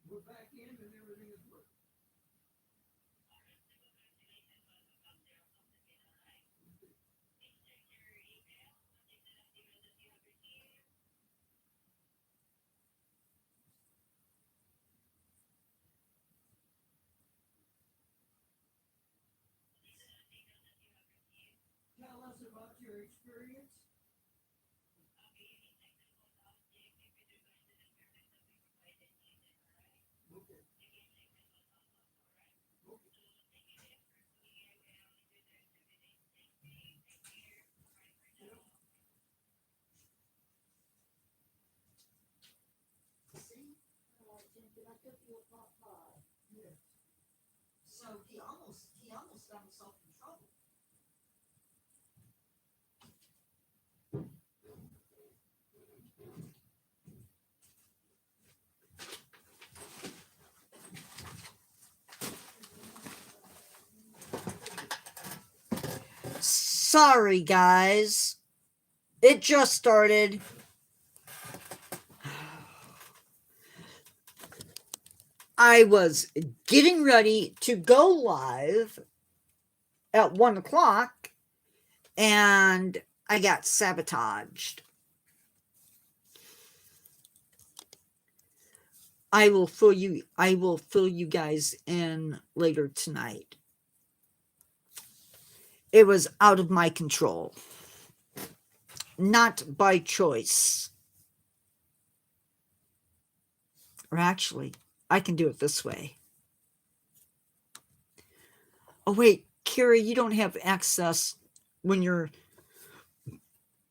We're back in and everything is working. Tell us about your experience. Okay. See? I took you apart by. Yeah. So he almost got himself in trouble. Sorry, guys. It just started. I was getting ready to go live at 1 o'clock and I got sabotaged. I will fill you guys in later tonight. It was out of my control. Not by choice. Or actually, I can do it this way. Oh wait, Kira, you don't have access when you're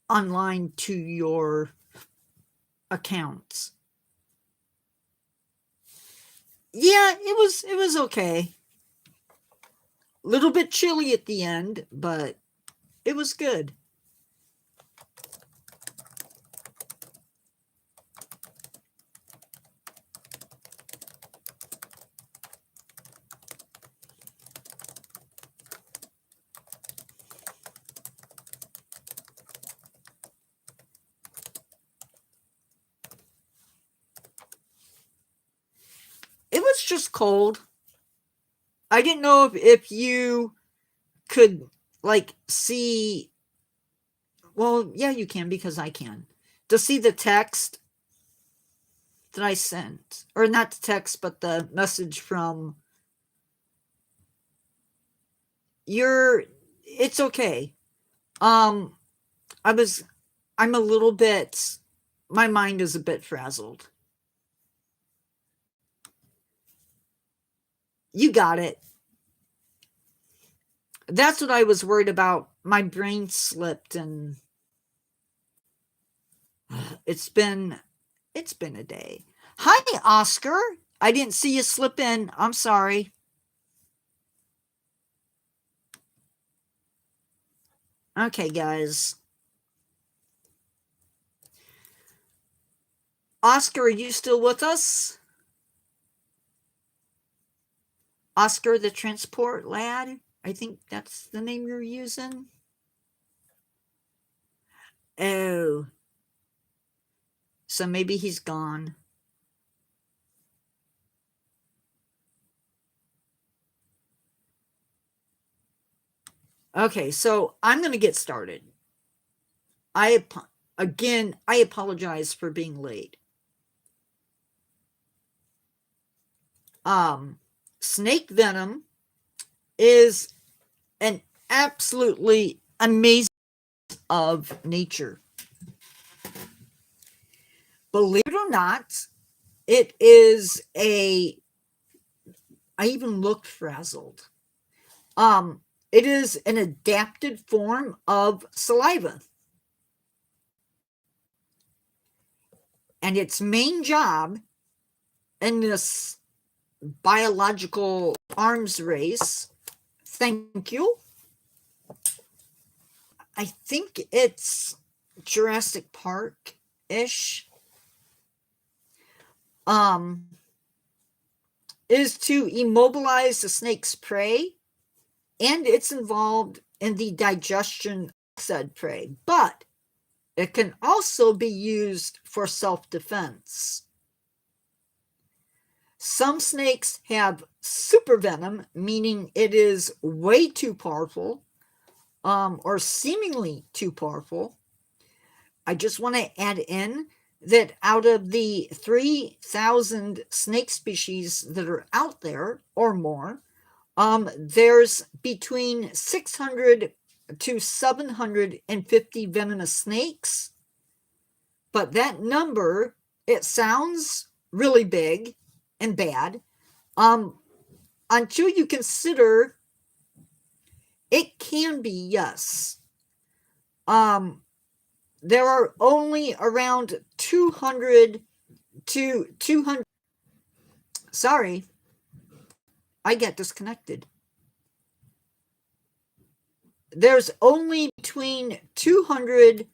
online to your accounts. Yeah, it was okay. A little bit chilly at the end, but it was good. It was just cold. I didn't know if you could like see. Well, yeah, you can because I can. To see the text that I sent, or not the text, but the message from your. It's okay. Um, I'm a little bit. My mind is a bit frazzled. You got it. That's what I was worried about. My brain slipped and it's been a day. Hi, Oscar. I didn't see you slip in. I'm sorry. Okay, guys. Oscar, are you still with us? Oscar the transport lad? I think that's the name you're using. Oh. So maybe he's gone. Okay, so I'm going to get started. I apologize for being late. Snake venom is an absolutely amazing of nature. Believe it or not, it is I even looked frazzled. It is an adapted form of saliva. And its main job in this biological arms race, thank you, I think it's Jurassic Park-ish, is to immobilize the snake's prey, and it's involved in the digestion of said prey, but it can also be used for self-defense. Some snakes have super venom, meaning it is way too powerful, or seemingly too powerful. I just want to add in that out of the 3,000 snake species that are out there or more, there's between 600 to 750 venomous snakes. But that number, it sounds really big and bad, until you consider it can be, yes. There are only around 200 to 200. Sorry, I get disconnected. There's only between 200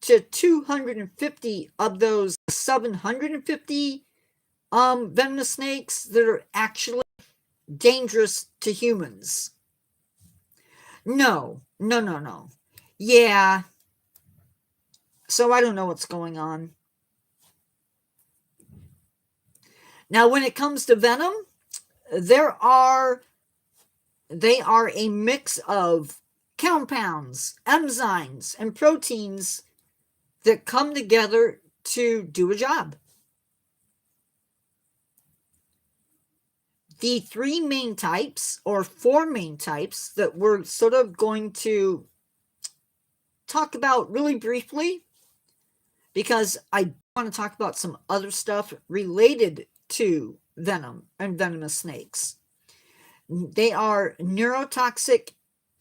to 250 of those 750 venomous snakes that are actually dangerous to humans. No. Yeah. So I don't know what's going on. Now, when it comes to venom, they are a mix of compounds, enzymes, and proteins that come together to do a job. The three main types, or four main types, that we're sort of going to talk about really briefly, because I want to talk about some other stuff related to venom and venomous snakes. They are neurotoxic,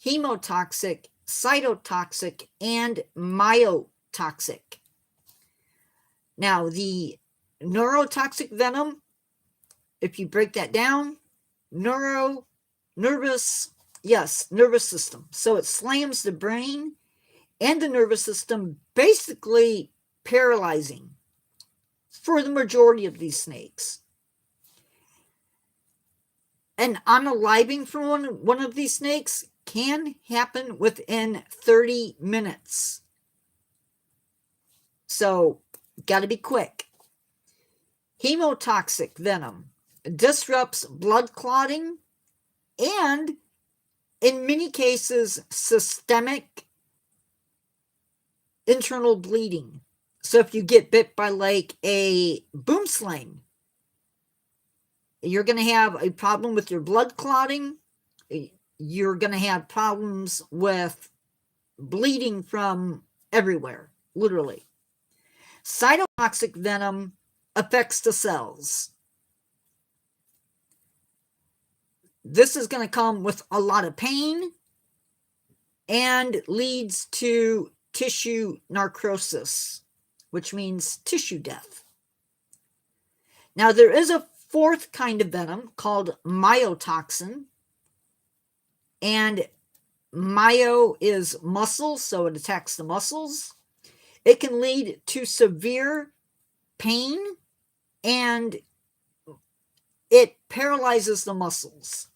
hemotoxic, cytotoxic, and myotoxic. Now, the neurotoxic venom, if you break that down, nervous system. So it slams the brain and the nervous system, basically paralyzing for the majority of these snakes. An unaliving from one of these snakes can happen within 30 minutes. So, got to be quick. Hemotoxic venom disrupts blood clotting and, in many cases, systemic internal bleeding. So if you get bit by like a boom sling, you're going to have a problem with your blood clotting. You're going to have problems with bleeding from everywhere, literally. Cytotoxic venom affects the cells. This is going to come with a lot of pain and leads to tissue necrosis, which means tissue death. Now, there is a fourth kind of venom called myotoxin, and myo is muscle, so it attacks the muscles. It can lead to severe pain, and it paralyzes the muscles.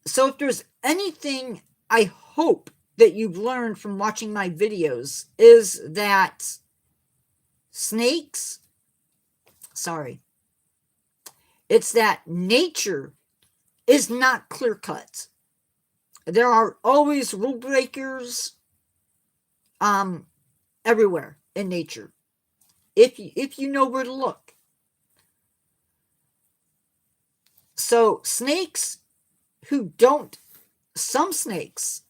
So if there's anything I hope that you've learned from watching my videos, is that it's that nature is not clear-cut. There are always rule breakers everywhere in nature, if you know where to look. So some snakes,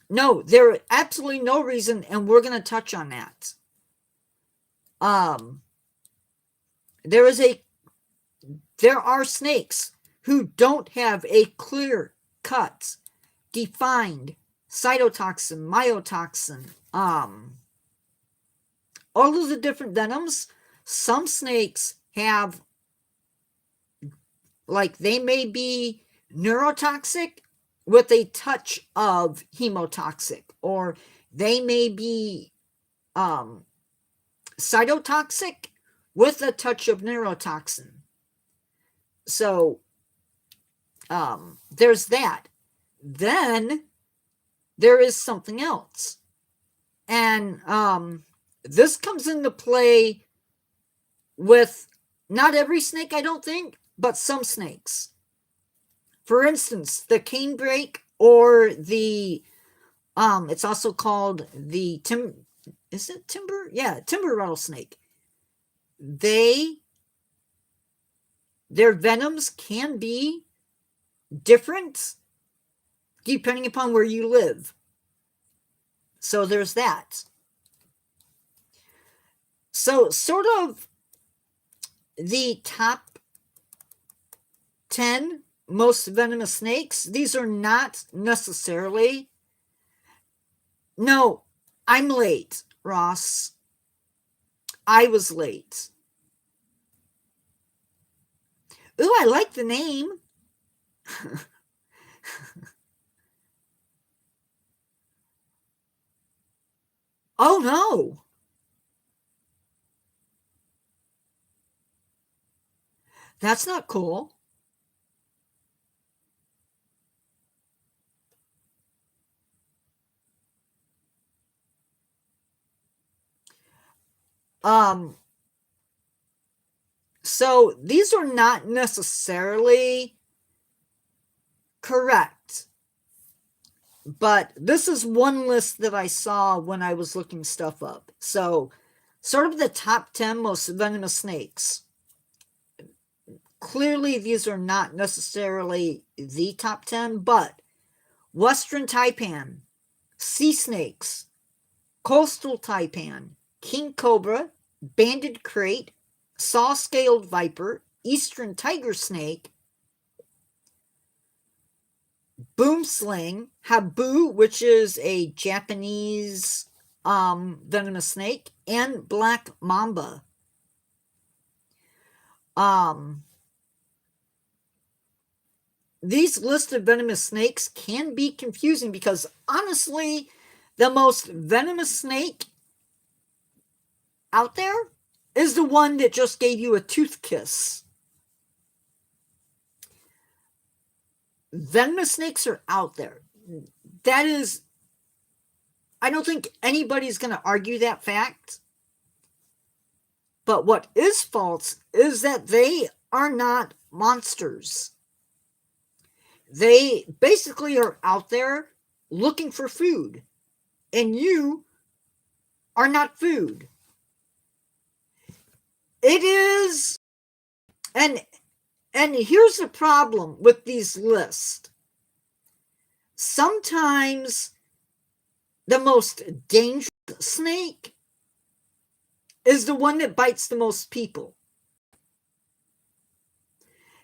no, there are absolutely no reason, and we're going to touch on that. There are snakes who don't have a clear-cut, defined cytotoxin, myotoxin, all of the different venoms, some snakes have, like, they may be neurotoxic with a touch of hemotoxic, or they may be cytotoxic with a touch of neurotoxin. So there's that. Then there is something else. And this comes into play with not every snake, I don't think, but some snakes. For instance, the canebrake, or the it's also called the is it timber? Yeah, timber rattlesnake. Their venoms can be different depending upon where you live. So there's that. So sort of the top 10 most venomous snakes, these are not necessarily... No, I'm late, Ross. I was late. Ooh, I like the name. Oh, no. That's not cool. So these are not necessarily correct, but this is one list that I saw when I was looking stuff up. So sort of the top 10 most venomous snakes. Clearly, these are not necessarily the top 10, but Western taipan, sea snakes, coastal taipan, king cobra, banded krait, saw-scaled viper, eastern tiger snake, boomslang, habu, which is a Japanese venomous snake, and black mamba. These listed venomous snakes can be confusing because, honestly, the most venomous snake out there is the one that just gave you a tooth kiss. Venomous snakes are out there. That is, I don't think anybody's going to argue that fact. But what is false is that they are not monsters. They basically are out there looking for food, and you are not food. It is, and here's the problem with these lists. Sometimes the most dangerous snake is the one that bites the most people.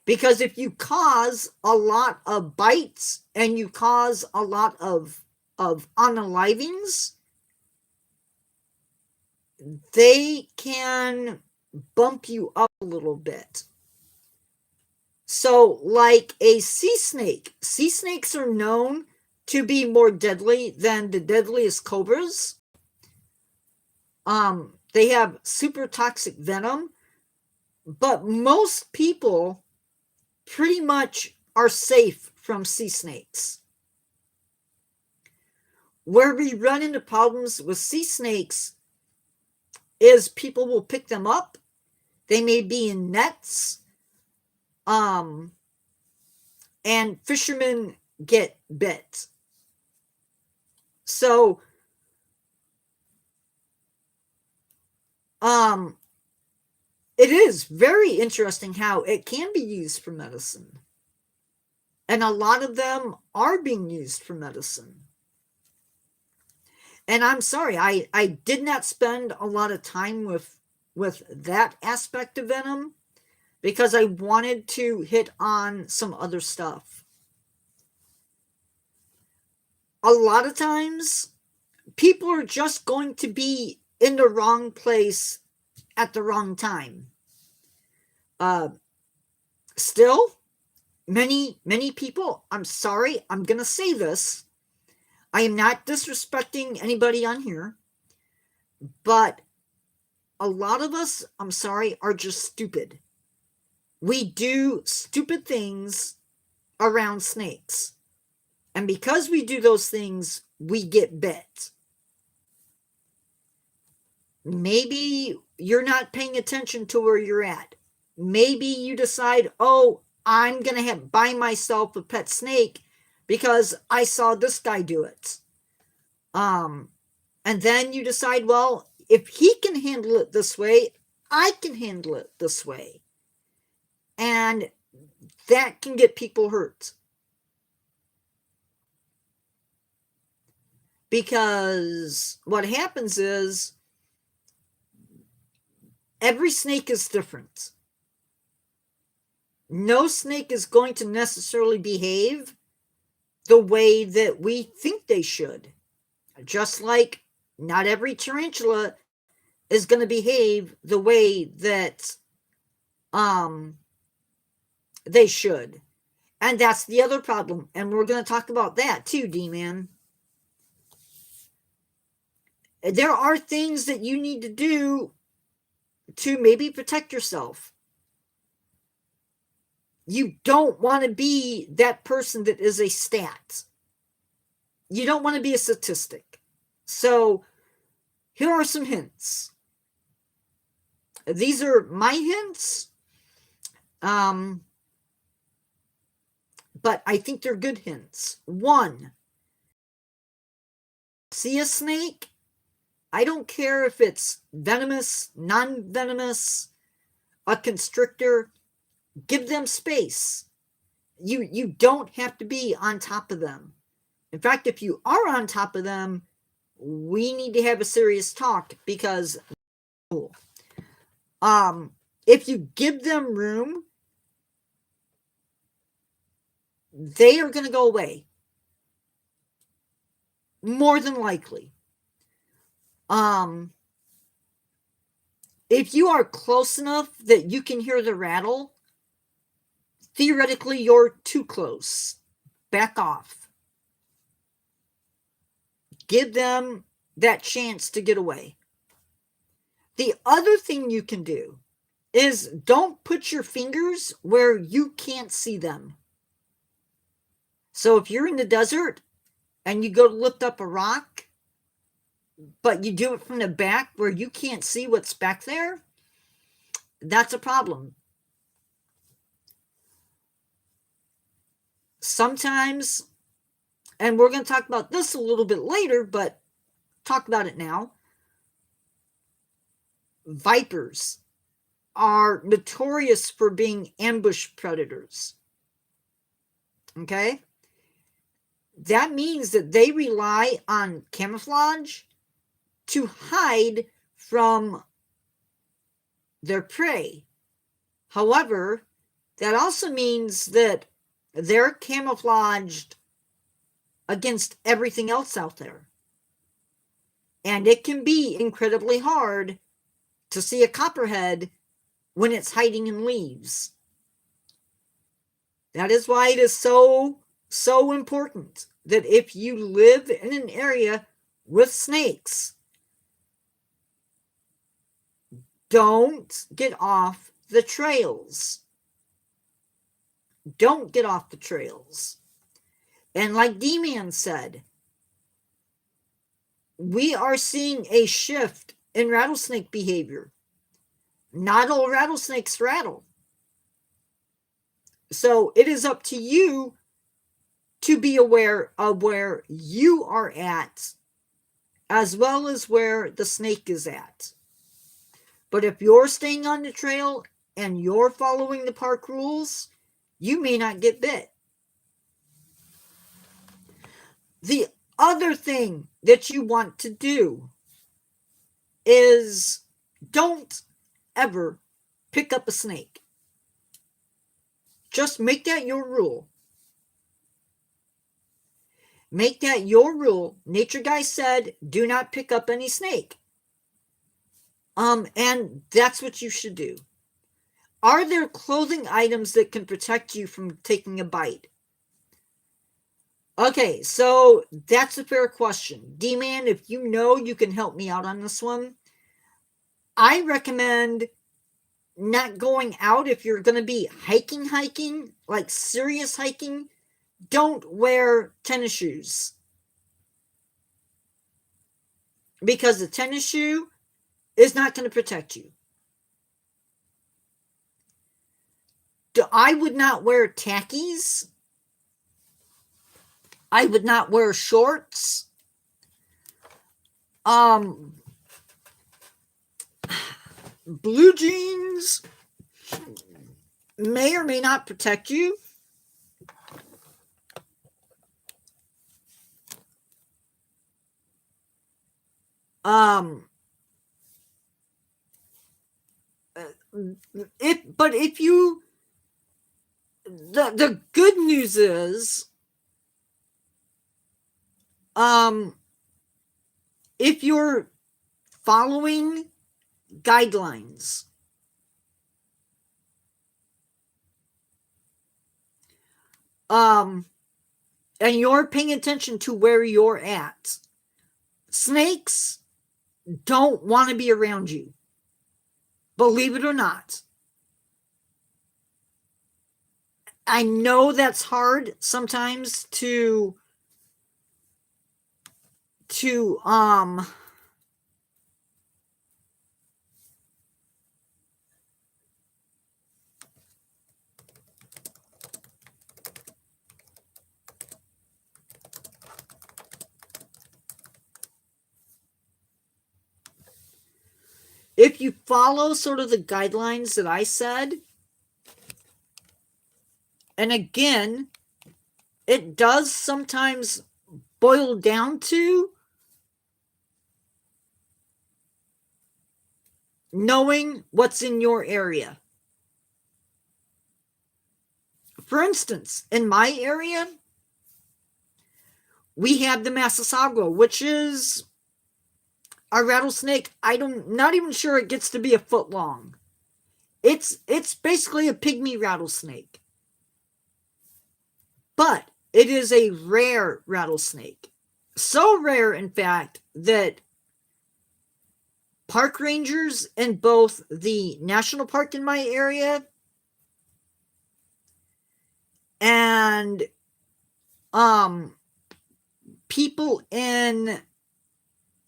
Because if you cause a lot of bites and you cause a lot of unalivings, they can bump you up a little bit. So, like a sea snakes are known to be more deadly than the deadliest cobras. They have super toxic venom, but most people pretty much are safe from sea snakes. Where we run into problems with sea snakes is people will pick them up. They may be in nets. And fishermen get bit. So, it is very interesting how it can be used for medicine. And a lot of them are being used for medicine. And I'm sorry, I did not spend a lot of time with that aspect of venom because I wanted to hit on some other stuff. A lot of times, people are just going to be in the wrong place at the wrong time. Still, many people, I'm sorry, I'm going to say this. I am not disrespecting anybody on here, but a lot of us, I'm sorry, are just stupid. We do stupid things around snakes. And because we do those things, we get bit. Maybe you're not paying attention to where you're at. Maybe you decide, oh, I'm going to buy myself a pet snake because I saw this guy do it. And then you decide, well, if he can handle it this way, I can handle it this way. And that can get people hurt. Because what happens is every snake is different. No snake is going to necessarily behave the way that we think they should. Just like not every tarantula is going to behave the way that they should. And that's the other problem. And we're going to talk about that too, D-Man. There are things that you need to do to maybe protect yourself. You don't want to be that person that is a stat. You don't want to be a statistic. So here are some hints. These are my hints. But I think they're good hints. 1, see a snake. I don't care if it's venomous, non-venomous, a constrictor. Give them space. You don't have to be on top of them. In fact, if you are on top of them, we need to have a serious talk because if you give them room, they are going to go away. More than likely. If you are close enough that you can hear the rattle, theoretically you're too close. Back off. Give them that chance to get away. The other thing you can do is don't put your fingers where you can't see them. So if you're in the desert and you go to lift up a rock, but you do it from the back where you can't see what's back there, that's a problem. Sometimes, and we're going to talk about this a little bit later, but talk about it now. Vipers are notorious for being ambush predators. Okay? That means that they rely on camouflage to hide from their prey. However, that also means that they're camouflaged against everything else out there. And it can be incredibly hard to see a copperhead when it's hiding in leaves. That is why it is so important that if you live in an area with snakes, don't get off the trails. Don't get off the trails. And like D-Man said, we are seeing a shift in rattlesnake behavior. Not all rattlesnakes rattle. So it is up to you to be aware of where you are at, as well as where the snake is at. But if you're staying on the trail and you're following the park rules, you may not get bit. The other thing that you want to do is don't ever pick up a snake. Just make that your rule. Make that your rule. Nature Guy said, do not pick up any snake. And that's what you should do. Are there clothing items that can protect you from taking a bite? Okay, so that's a fair question. D-Man, if you know, you can help me out on this one. I recommend not going out if you're going to be hiking, like serious hiking. Don't wear tennis shoes. Because the tennis shoe is not going to protect you. I would not wear tackies. I would not wear shorts. Blue jeans may or may not protect you. If you, the good news is, if you're following guidelines, and you're paying attention to where you're at, snakes don't want to be around you. Believe it or not. I know that's hard sometimes to if you follow sort of the guidelines that I said, and again, it does sometimes boil down to knowing what's in your area. For instance, in my area, we have the Massasauga, which is a rattlesnake. Not even sure it gets to be a foot long. It's basically a pygmy rattlesnake. But it is a rare rattlesnake. So rare, in fact, that park rangers in both the national park in my area and people in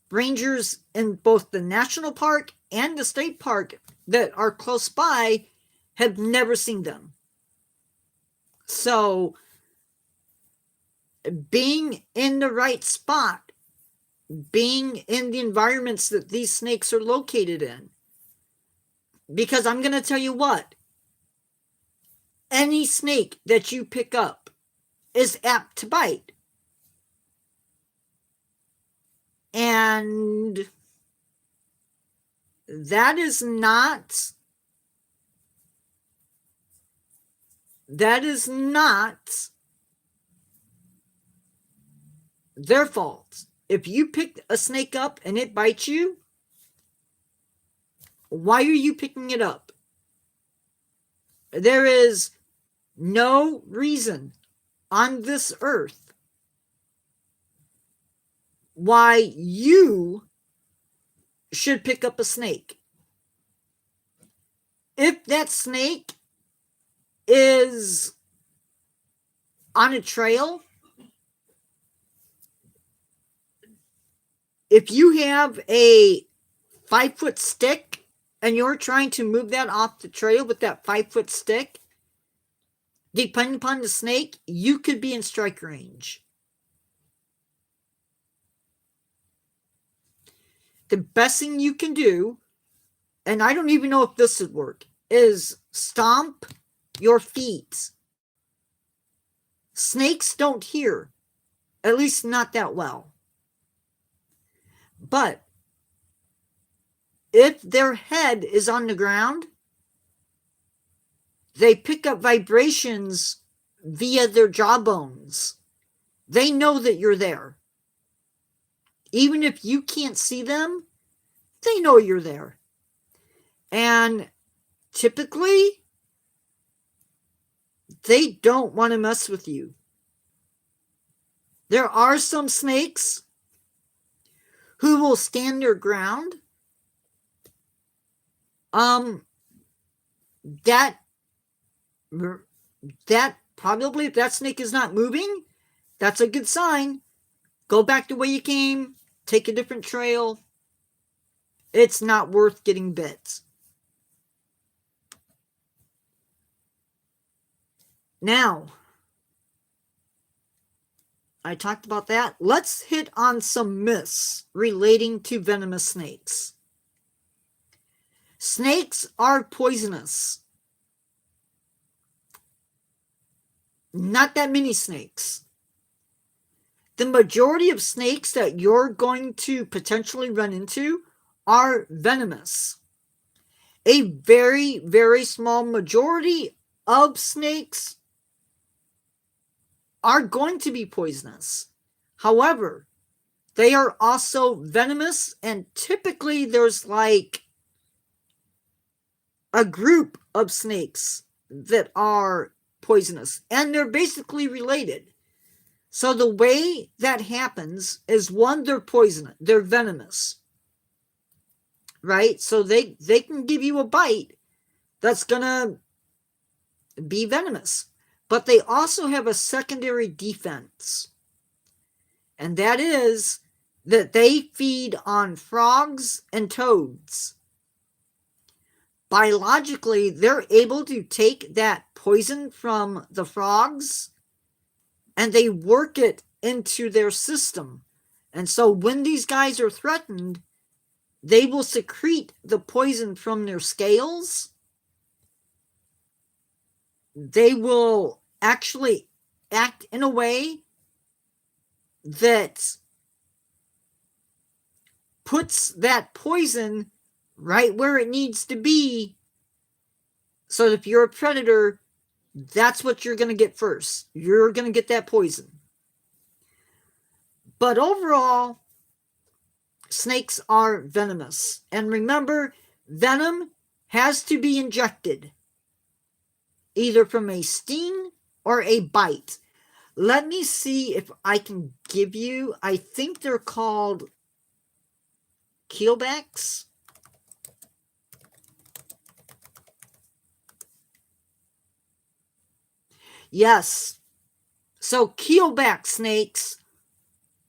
rangers in both the national park and the state park that are close by have never seen them. So being in the right spot, being in the environments that these snakes are located in, because I'm going to tell you what, any snake that you pick up is apt to bite. And that is not their fault. If you pick a snake up and it bites you, why are you picking it up? There is no reason on this earth why you should pick up a snake. If that snake is on a trail, if you have a 5-foot stick and you're trying to move that off the trail with that 5-foot stick, depending upon the snake, you could be in strike range. The best thing you can do, and I don't even know if this would work, is stomp your feet. Snakes don't hear, at least not that well. But if their head is on the ground, they pick up vibrations via their jawbones. They know that you're there. Even if you can't see them, they know you're there. And typically, they don't want to mess with you. There are some snakes who will stand their ground. That probably, if that snake is not moving, that's a good sign. Go back the way you came, take a different trail. It's not worth getting bit. Now, I talked about that. Let's hit on some myths relating to venomous snakes. Snakes are poisonous. Not that many snakes. The majority of snakes that you're going to potentially run into are venomous. A very, very small majority of snakes are going to be poisonous. However, they are also venomous, and typically there's like a group of snakes that are poisonous, and they're basically related. So the way that happens is, one, they're poisonous, they're venomous, right? So they can give you a bite that's gonna be venomous, but they also have a secondary defense, and that is that they feed on frogs and toads. Biologically, they're able to take that poison from the frogs and they work it into their system. And so when these guys are threatened, they will secrete the poison from their scales. They will actually act in a way that puts that poison right where it needs to be, so that if you're a predator, that's what you're going to get first. You're going to get that poison. But overall, snakes are venomous. And remember, venom has to be injected, either from a sting or a bite. Let me see if I can give you, I think they're called keelbacks. Yes. So keelback snakes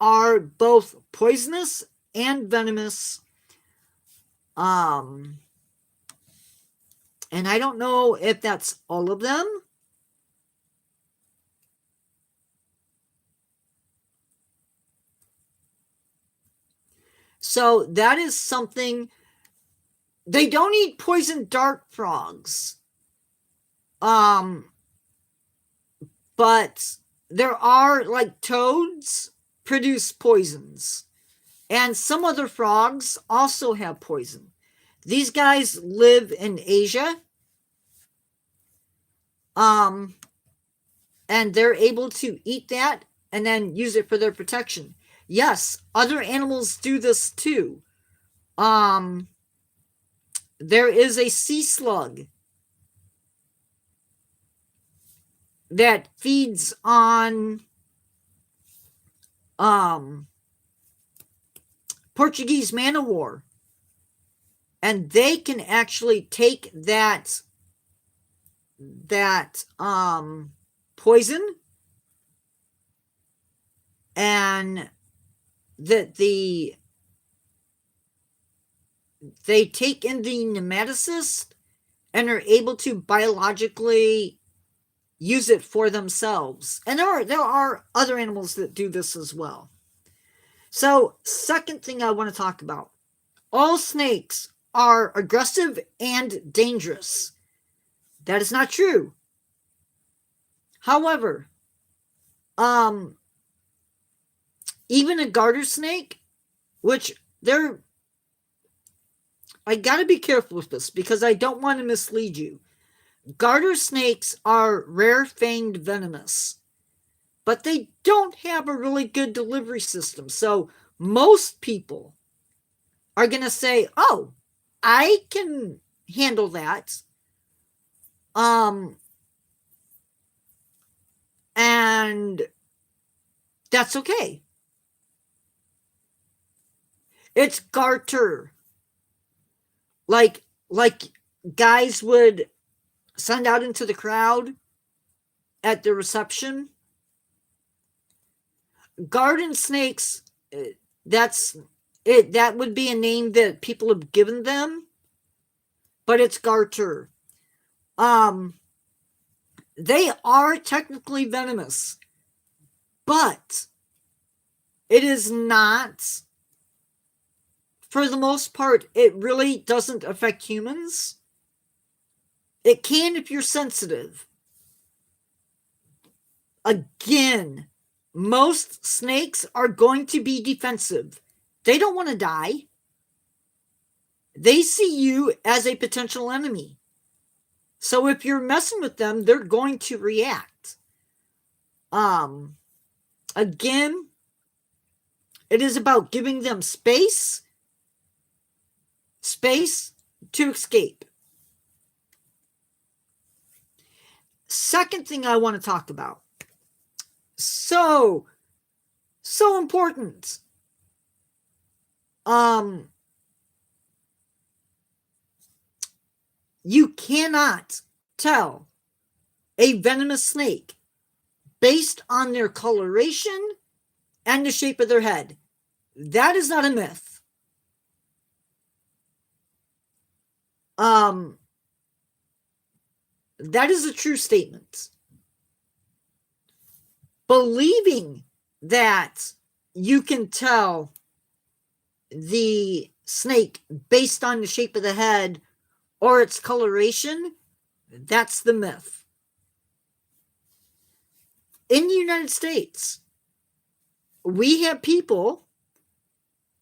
are both poisonous and venomous. And I don't know if that's all of them. So that is something. They don't eat poison dart frogs. But there are, like, toads produce poisons. And some other frogs also have poison. These guys live in Asia. And they're able to eat that and then use it for their protection. Yes, other animals do this too. There is a sea slug that feeds on Portuguese man o' war, and they can actually take that poison, and they take in the nematocyst and are able to biologically use it for themselves. And there are other animals that do this as well. So, second thing I want to talk about. All snakes are aggressive and dangerous. That is not true. However, even a garter snake, which I gotta be careful with this because I don't want to mislead you. Garter snakes are rare-fanged venomous, but they don't have a really good delivery system. So most people are going to say, oh, I can handle that. And that's okay. It's garter. Like guys would send out into the crowd at the reception. Garden snakes, that's it. That would be a name that people have given them, but it's garter. They are technically venomous, but it is not, for the most part, it really doesn't affect humans. It can if you're sensitive. Again, most snakes are going to be defensive. They don't want to die. They see you as a potential enemy. So if you're messing with them, they're going to react. Again, it is about giving them space to escape. Second thing I want to talk about. So important. You cannot tell a venomous snake based on their coloration and the shape of their head. That is not a myth. That is a true statement. Believing that you can tell the snake based on the shape of the head or its coloration, that's the myth. In the United States, we have people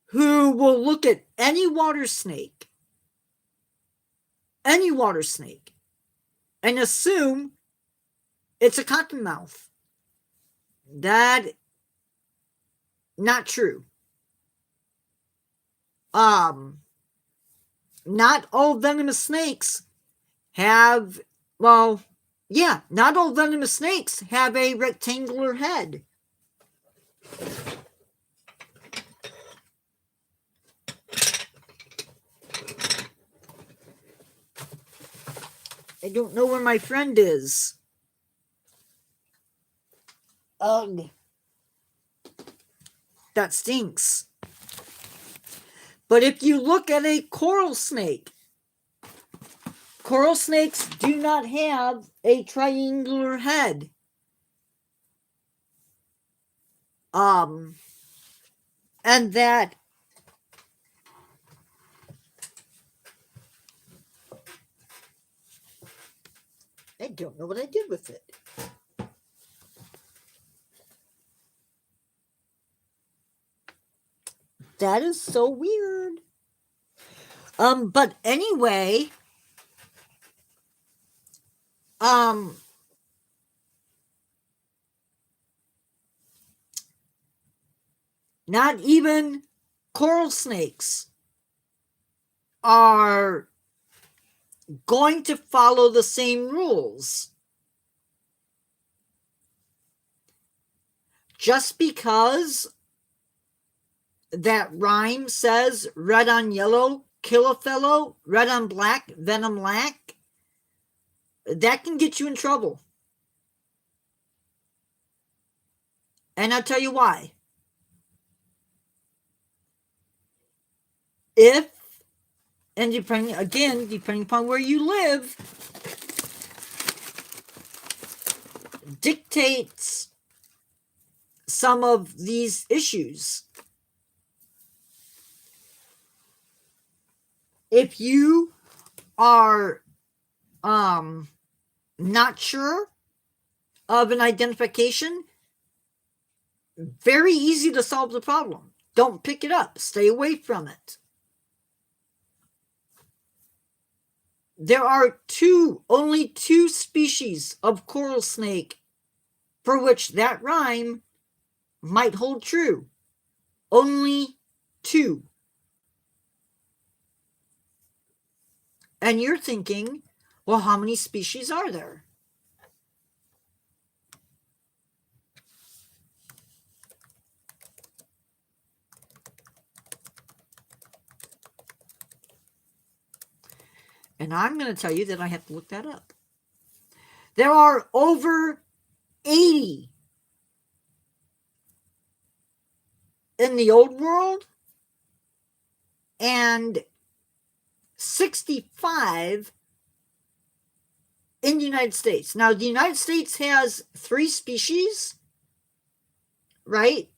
who will look at any water snake, and assume it's a cottonmouth. That, not true. Not all venomous snakes have, not all venomous snakes have a rectangular head. I don't know where my friend is. Ugh. That stinks. But if you look at a coral snakes do not have a triangular head. And that I don't know what I did with it. That is so weird. But anyway, not even coral snakes are going to follow the same rules. Just because that rhyme says red on yellow, kill a fellow, red on black, venom lack, that can get you in trouble. And I'll tell you why. And depending upon where you live, dictates some of these issues. If you are not sure of an identification, very easy to solve the problem. Don't pick it up. Stay away from it. There are only two species of coral snake for which that rhyme might hold true. Only two. And you're thinking, well, how many species are there? And I'm going to tell you that I have to look that up. There are over 80 in the old world and 65 in the United States. Now, the United States has 3 species, right?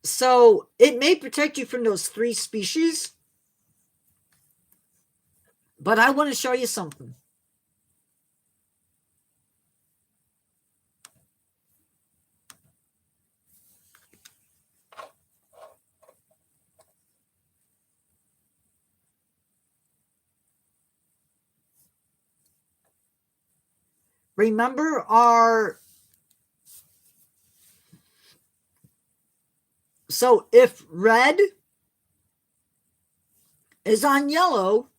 So it may protect you from those 3 species, but I want to show you something. Remember our... So if red is on yellow,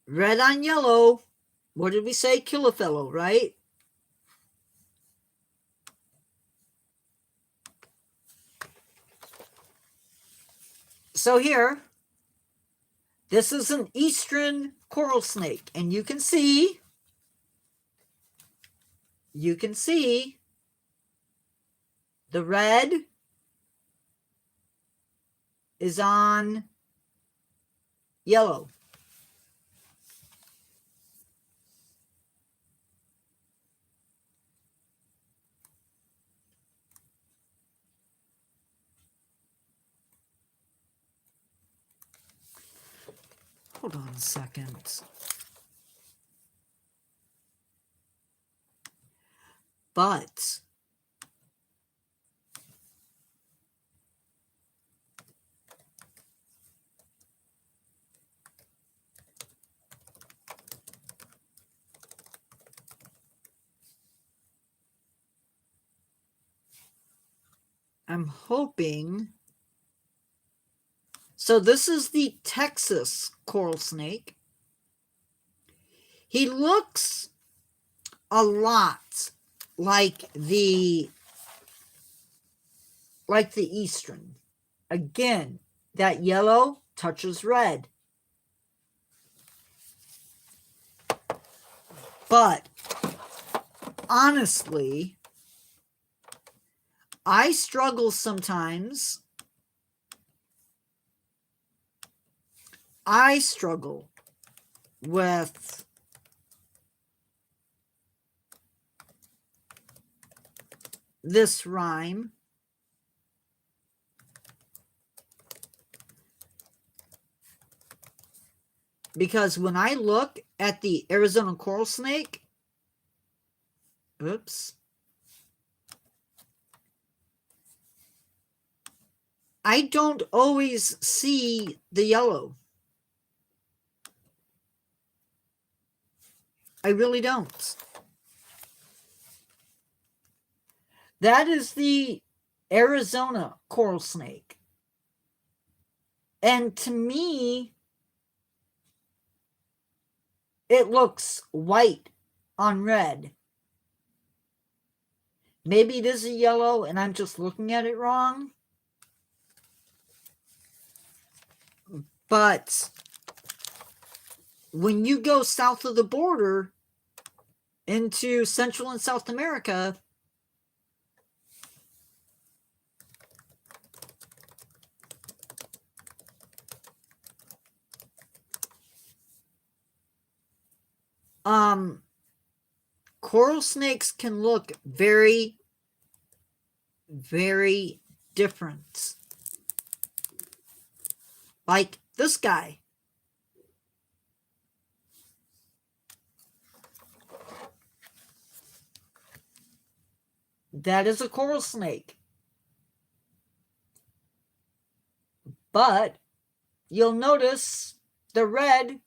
red on yellow, what did we say? Kill a fellow, right? So here, this is an eastern coral snake, and you can see the red is on yellow. Hold on a second. But I'm hoping... So this is the Texas coral snake. He looks a lot like the eastern. Again, that yellow touches red. But honestly, I struggle sometimes. I struggle with this rhyme because when I look at the Arizona coral snake, oops, I don't always see the yellow. I really don't. That is the Arizona coral snake. And to me, it looks white on red. Maybe it is a yellow and I'm just looking at it wrong. But when you go south of the border into Central and South America, coral snakes can look very, very different. Like this guy. That is a coral snake. But you'll notice the red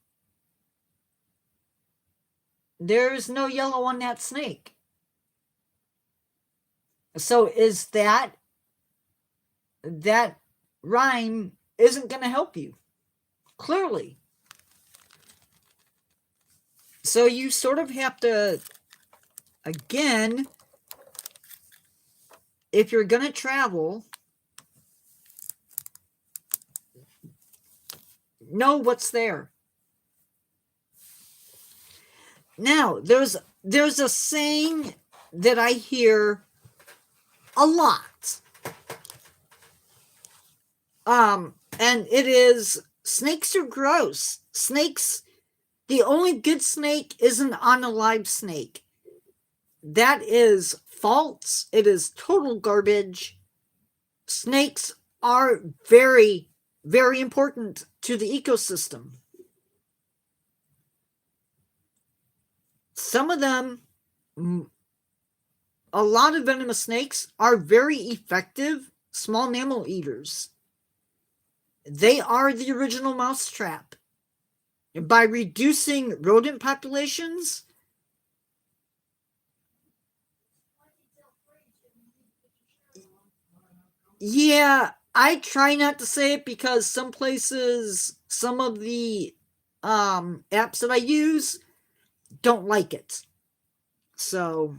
There's no yellow on that snake. So is that rhyme isn't going to help you, clearly. So you sort of have to, again, if you're going to travel, know what's there. Now, there's a saying that I hear a lot. And it is, snakes are gross. Snakes, the only good snake is an unalive snake. That is false. It is total garbage. Snakes are very, very important to the ecosystem. Some of them, a lot of venomous snakes are very effective small mammal eaters. They are the original mousetrap. By reducing rodent populations, yeah, I try not to say it because some places, some of the apps that I use don't like it. So,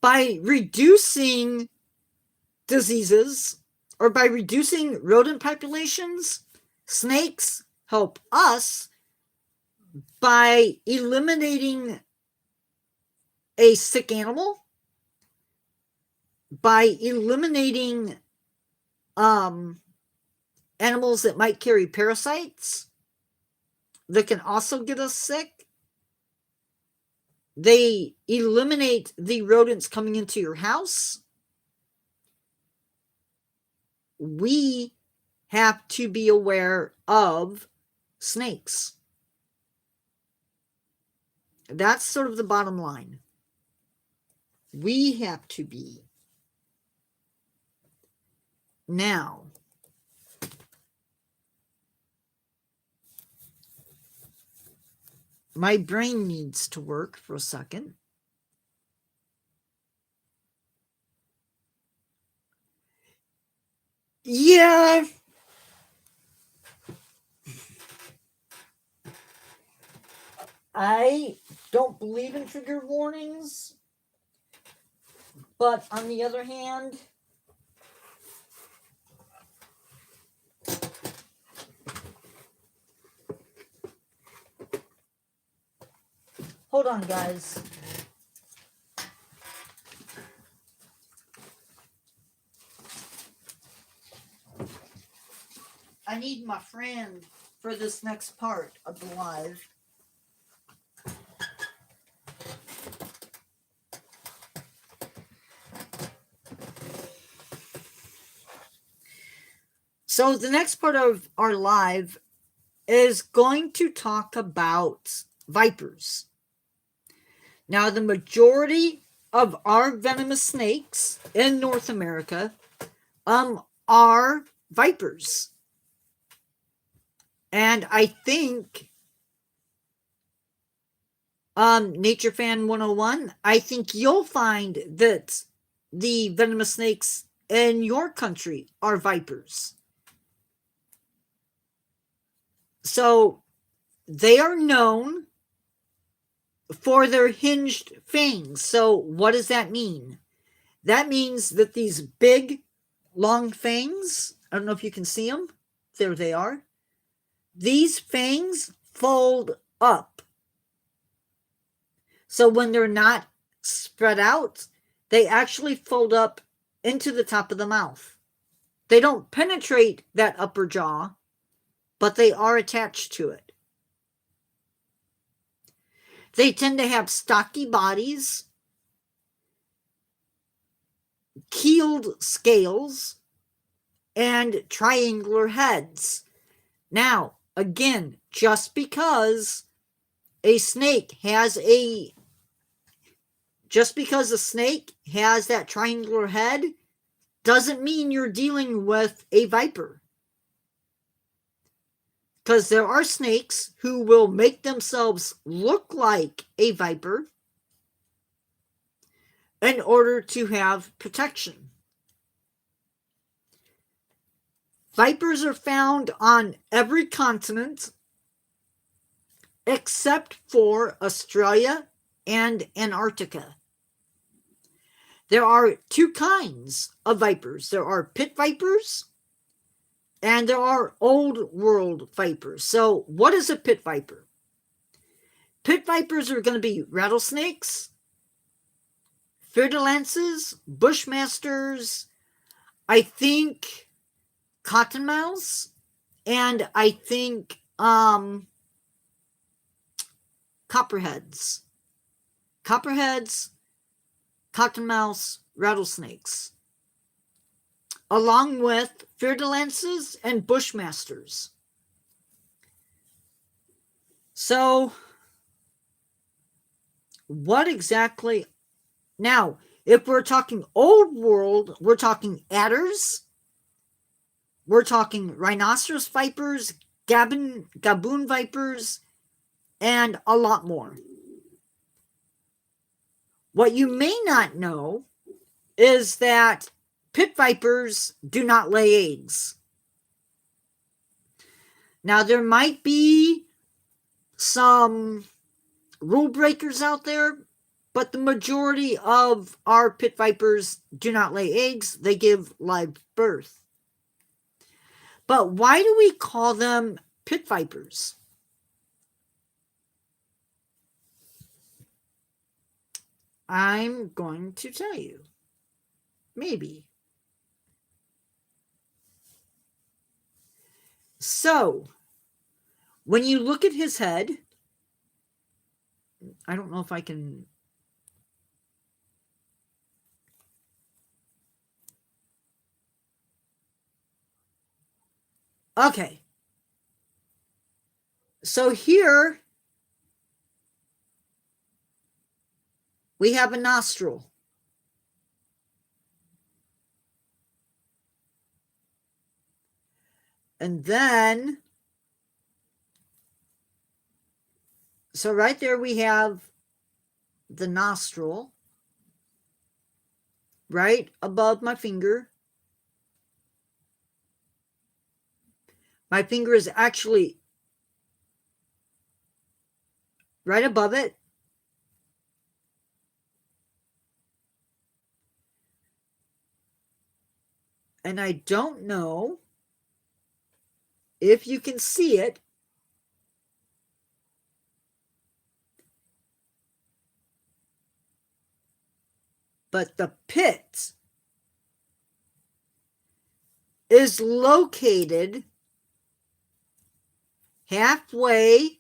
by reducing diseases or by reducing rodent populations, snakes help us by eliminating a sick animal, by eliminating animals that might carry parasites that can also get us sick. They eliminate the rodents coming into your house. We have to be aware of snakes. That's sort of the bottom line. We have to be. Now, my brain needs to work for a second. Yeah. I don't believe in trigger warnings, but on the other hand, hold on, guys. I need my friend for this next part of the live. So the next part of our live is going to talk about vipers. Now, the majority of our venomous snakes in North America are vipers. And I think Nature Fan 101, I think you'll find that the venomous snakes in your country are vipers. So they are known for their hinged fangs. So what does that mean? That means that these big, long fangs, I don't know if you can see them. There they are. These fangs fold up. So when they're not spread out, they actually fold up into the top of the mouth. They don't penetrate that upper jaw, but they are attached to it. They tend to have stocky bodies, keeled scales, and triangular heads. Now, again, just because a snake has a that triangular head doesn't mean you're dealing with a viper. because there are snakes who will make themselves look like a viper in order to have protection. Vipers are found on every continent except for Australia and Antarctica. There are two kinds of vipers. There are pit vipers and there are old world vipers. So what is a pit viper? Pit vipers are going to be rattlesnakes, fer-de-lances, bushmasters, I think cottonmouths, and I think copperheads, cottonmouths, rattlesnakes, along with fer-de-lances and bushmasters. So, what exactly? Now, if we're talking old world, we're talking adders, we're talking rhinoceros vipers, gaboon vipers, and a lot more. What you may not know is that pit vipers do not lay eggs. Now, there might be some rule breakers out there, but the majority of our pit vipers do not lay eggs. They give live birth. But why do we call them pit vipers? I'm going to tell you. Maybe. So, when you look at his head, I don't know if I can. Okay. So here we have a nostril. And then, so right there we have the nostril right above my finger. My finger is actually right above it. And I don't know if you can see it, but the pit is located halfway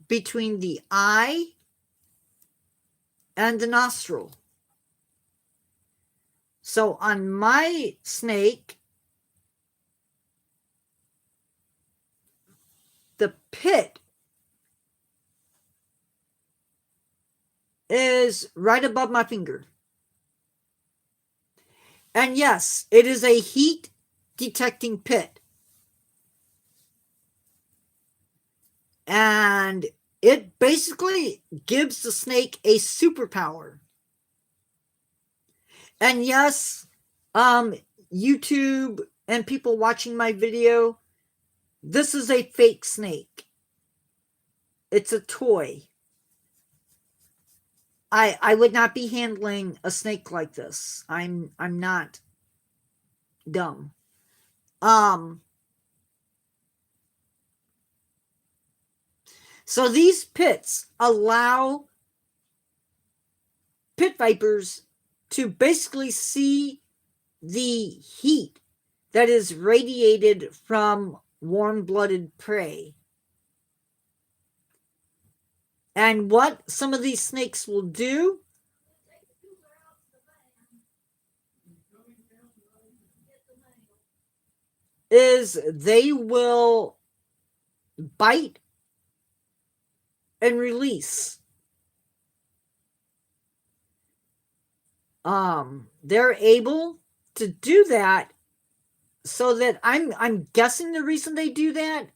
between the eye and the nostril. So on my snake, the pit is right above my finger. And yes, it is a heat detecting pit. And it basically gives the snake a superpower. And yes, YouTube and people watching my video, this is a fake snake. It's a toy. I would not be handling a snake like this. I'm not dumb. So these pits allow pit vipers to basically see the heat that is radiated from warm-blooded prey. And what some of these snakes will do is they will bite and release. They're able to do that so that I'm guessing the reason they do that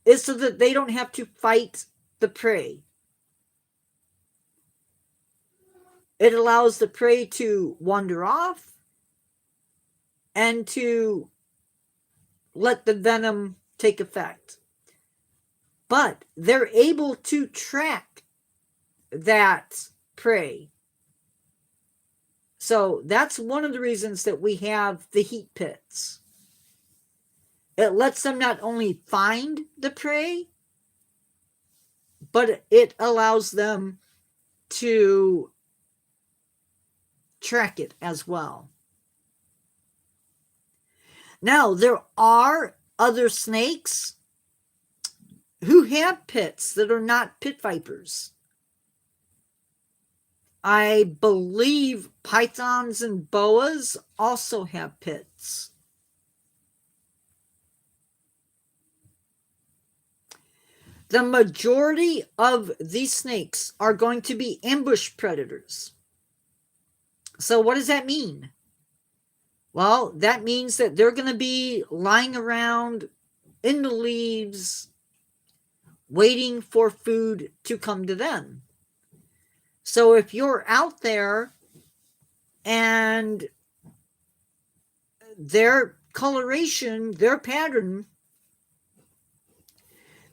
is so that they don't have to fight the prey. It allows the prey to wander off and to let the venom take effect. But they're able to track that prey. So that's one of the reasons that we have the heat pits. It lets them not only find the prey, but it allows them to track it as well. Now, there are other snakes who have pits that are not pit vipers. I believe pythons and boas also have pits. The majority of these snakes are going to be ambush predators. So what does that mean? Well, that means that they're going to be lying around in the leaves waiting for food to come to them. So if you're out there and their coloration, their pattern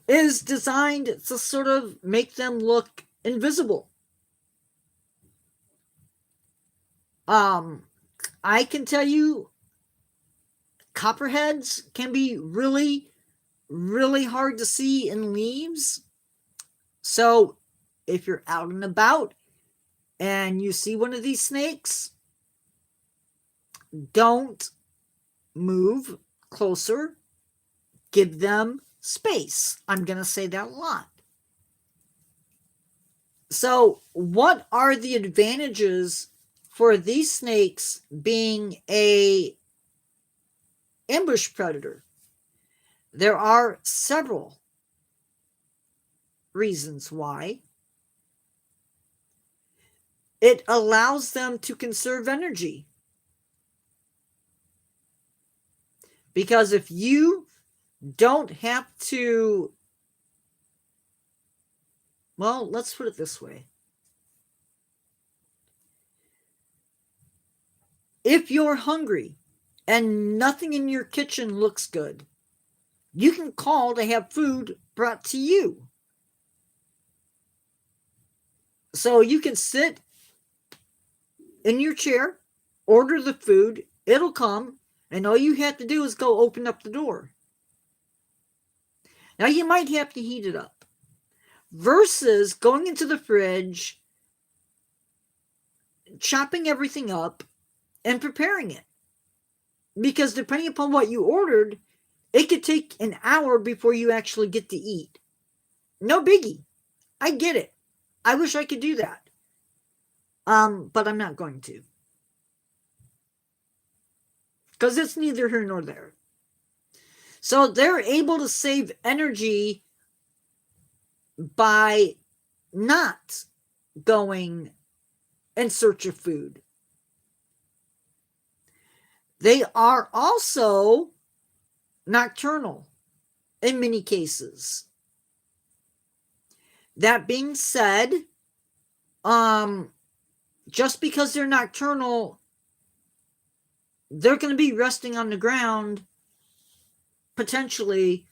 is designed to sort of make them look invisible. I can tell you copperheads can be really, really hard to see in leaves. So if you're out and about and you see one of these snakes, don't move closer. Give them space. I'm going to say that a lot. So what are the advantages for these snakes being a ambush predator? There are several reasons why. It allows them to conserve energy. Because if you don't have to, well, let's put it this way. If you're hungry and nothing in your kitchen looks good, you can call to have food brought to you. So you can sit in your chair, order the food, it'll come, and all you have to do is go open up the door. Now you might have to heat it up. Versus going into the fridge, chopping everything up, and preparing it. Because depending upon what you ordered, it could take an hour before you actually get to eat. No biggie. I get it. I wish I could do that. But I'm not going to. Because it's neither here nor there. So they're able to save energy by not going in search of food. They are also nocturnal in many cases. That being said, just because they're nocturnal, they're going to be resting on the ground. Potentially,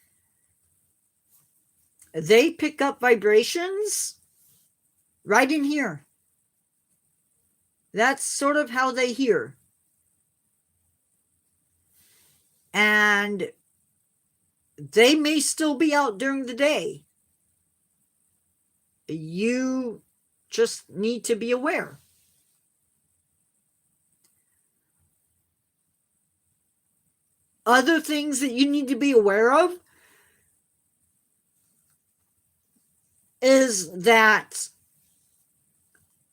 they pick up vibrations right in here. That's sort of how they hear. And they may still be out during the day. You just need to be aware. Other things that you need to be aware of is that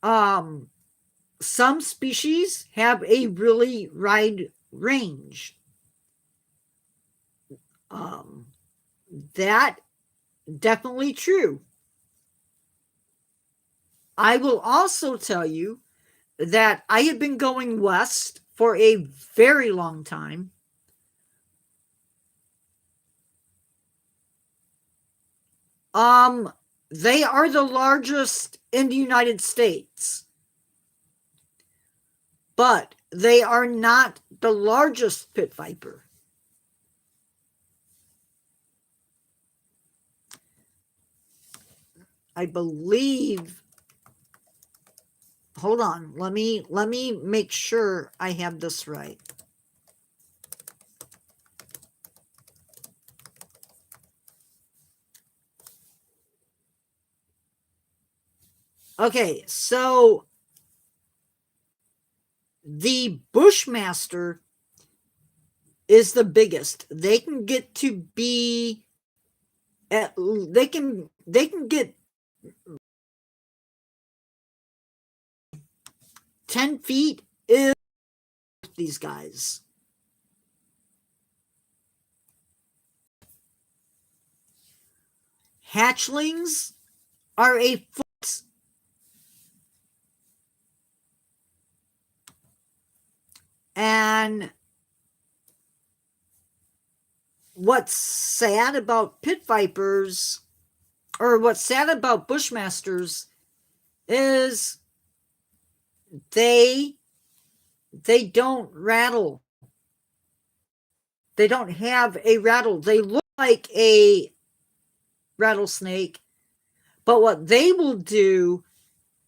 some species have a really wide range. That definitely true. I will also tell you that I have been going west for a very long time They are the largest in the United States, but they are not the largest pit viper. I believe. Hold on. Let me make sure I have this right. Okay, so the Bushmaster is the biggest. They can get to be they can get 10 feet is these guys. Hatchlings are a foot. And what's sad about pit vipers, or what's sad about Bushmasters, is they don't rattle. They don't have a rattle. They look like a rattlesnake, but what they will do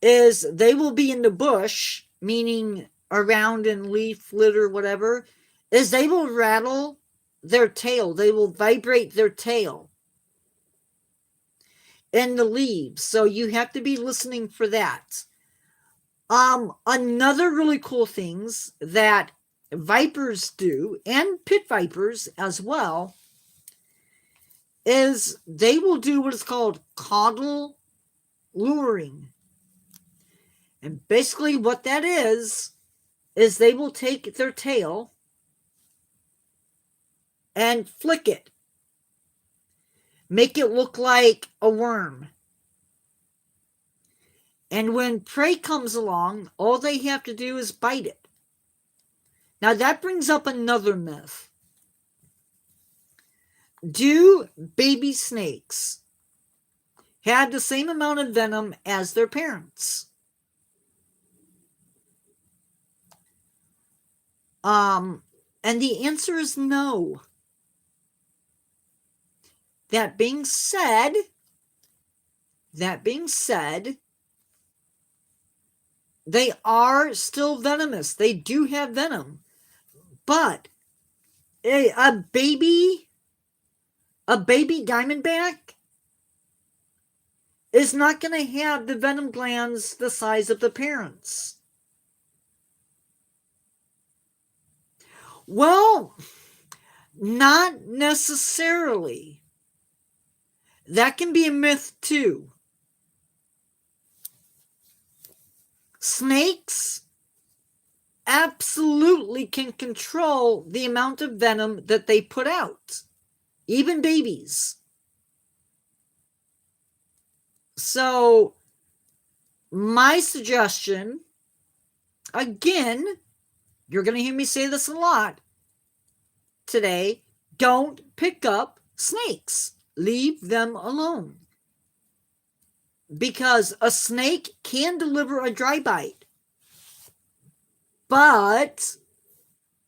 is they will be in the bush, meaning around in leaf litter, whatever, is they will rattle their tail. They will vibrate their tail in the leaves. So you have to be listening for that. Another really cool things that vipers do, and pit vipers as well, is they will do what is called caudal luring. And basically what that is they will take their tail and flick it. Make it look like a worm. And when prey comes along, all they have to do is bite it. Now that brings up another myth. Do baby snakes have the same amount of venom as their parents? And the answer is no. That being said, they are still venomous. They do have venom. But a baby diamondback is not going to have the venom glands the size of the parents. Well, not necessarily. That can be a myth too. Snakes absolutely can control the amount of venom that they put out, even babies. So, my suggestion, again, you're going to hear me say this a lot today, don't pick up snakes. Leave them alone. Because a snake can deliver a dry bite. But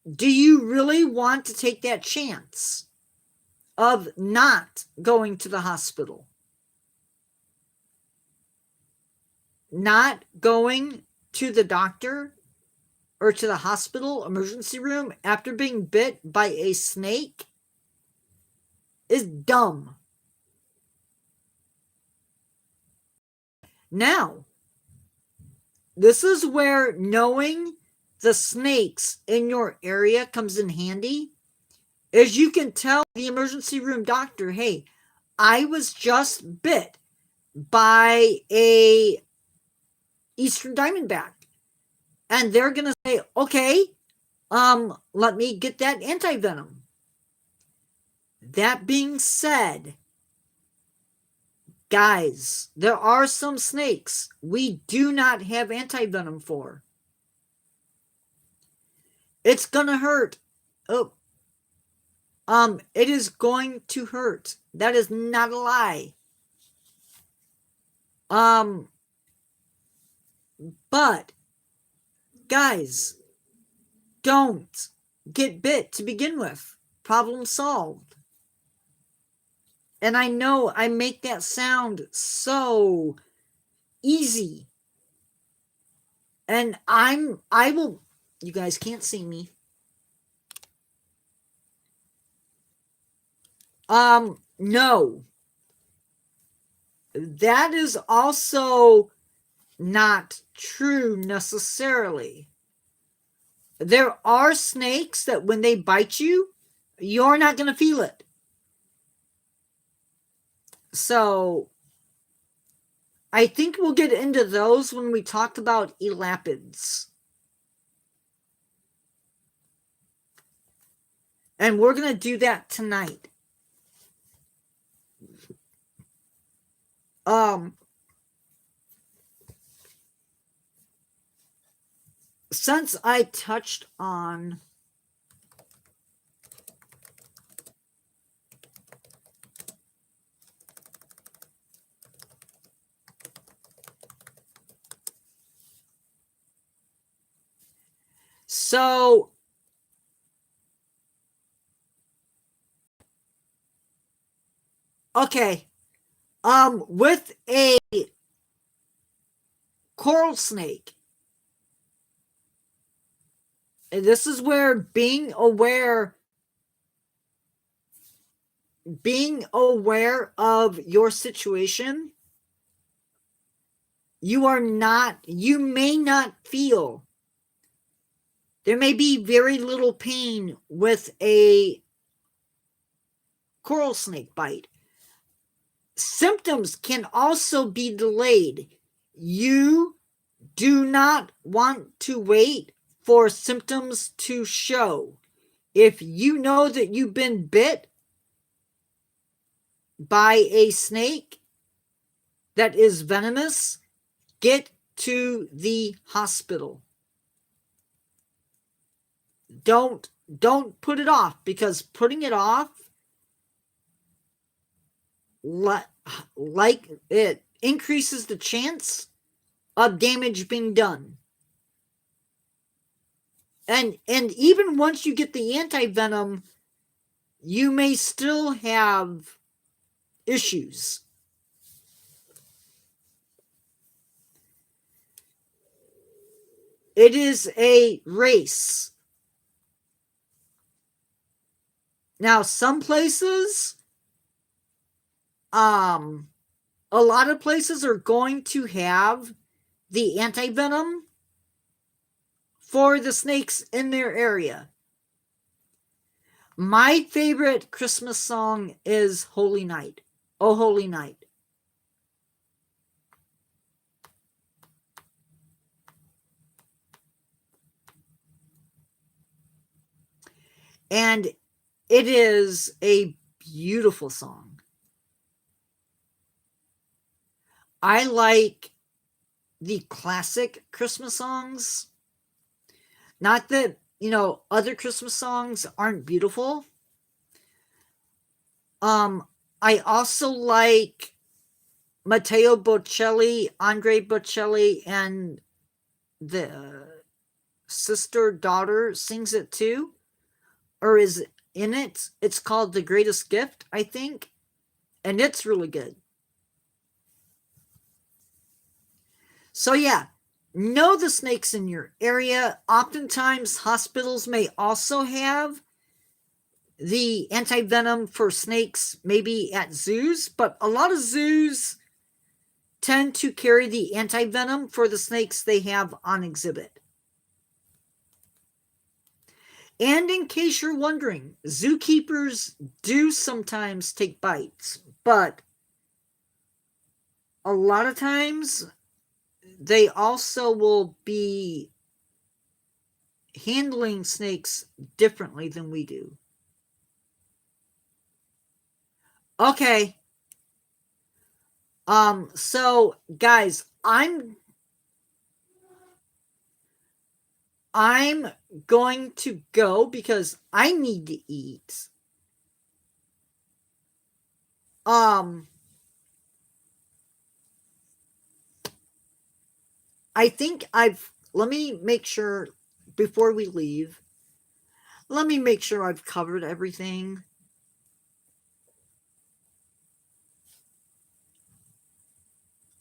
do you really want to take that chance of not going to the hospital? Not going to the doctor or to the hospital emergency room after being bit by a snake is dumb. Now, this is where knowing the snakes in your area comes in handy, is you can tell the emergency room doctor, hey, I was just bit by a eastern diamondback. And they're going to say, okay, let me get that anti-venom. That being said, guys, there are some snakes we do not have anti-venom for. It's gonna hurt. Oh, it is going to hurt. That is not a lie. But guys, don't get bit to begin with. Problem solved. And I know I make that sound so easy. And I will, you guys can't see me. No. That is also not true necessarily. There are snakes that when they bite you, you're not going to feel it. So I think we'll get into those when we talk about elapids. And we're going to do that tonight. Since I touched on so okay, with a coral snake, and this is where being aware of your situation, you may not feel, there may be very little pain with a coral snake bite. Symptoms can also be delayed. You do not want to wait for symptoms to show. If you know that you've been bit by a snake that is venomous, get to the hospital. Don't put it off, because putting it off, like it increases the chance of damage being done. And even once you get the anti-venom, you may still have issues. It is a race. Now, some places, a lot of places are going to have the anti-venom for the snakes in their area. My favorite Christmas song is Holy Night. Oh, Holy Night. And it is a beautiful song. I like the classic Christmas songs. Not that, other Christmas songs aren't beautiful. I also like Matteo Bocelli, Andre Bocelli, and the sister-daughter sings it too, or is in it. It's called The Greatest Gift, I think, and it's really good. So yeah, know the snakes in your area. Oftentimes, hospitals may also have the anti-venom for snakes, maybe at zoos, but a lot of zoos tend to carry the anti-venom for the snakes they have on exhibit. And in case you're wondering, zookeepers do sometimes take bites, but a lot of times they also will be handling snakes differently than we do. Okay. So guys, I'm going to go because I need to eat. I think let me make sure before we leave. Let me make sure I've covered everything.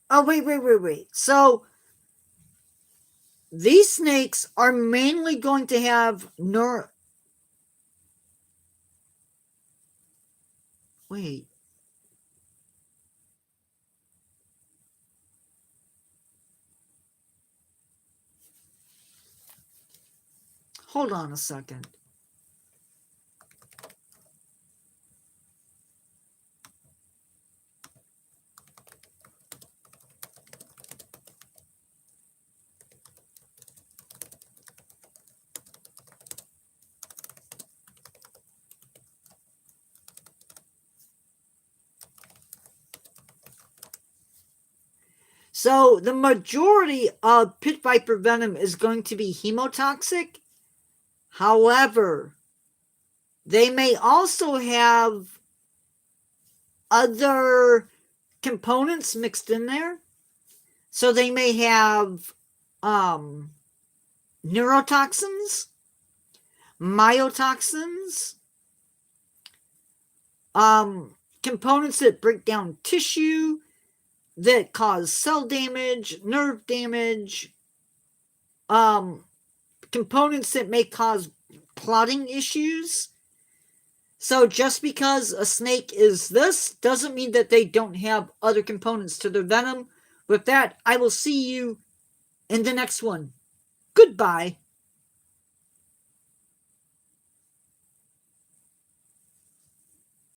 Oh, wait. So, these snakes are mainly going to have Wait. Hold on a second. So, the majority of pit viper venom is going to be hemotoxic. However, they may also have other components mixed in there. So they may have neurotoxins, myotoxins, components that break down tissue, that cause cell damage, nerve damage, components that may cause clotting issues. So just because a snake is this doesn't mean that they don't have other components to their venom. With that, I will see you in the next one. Goodbye.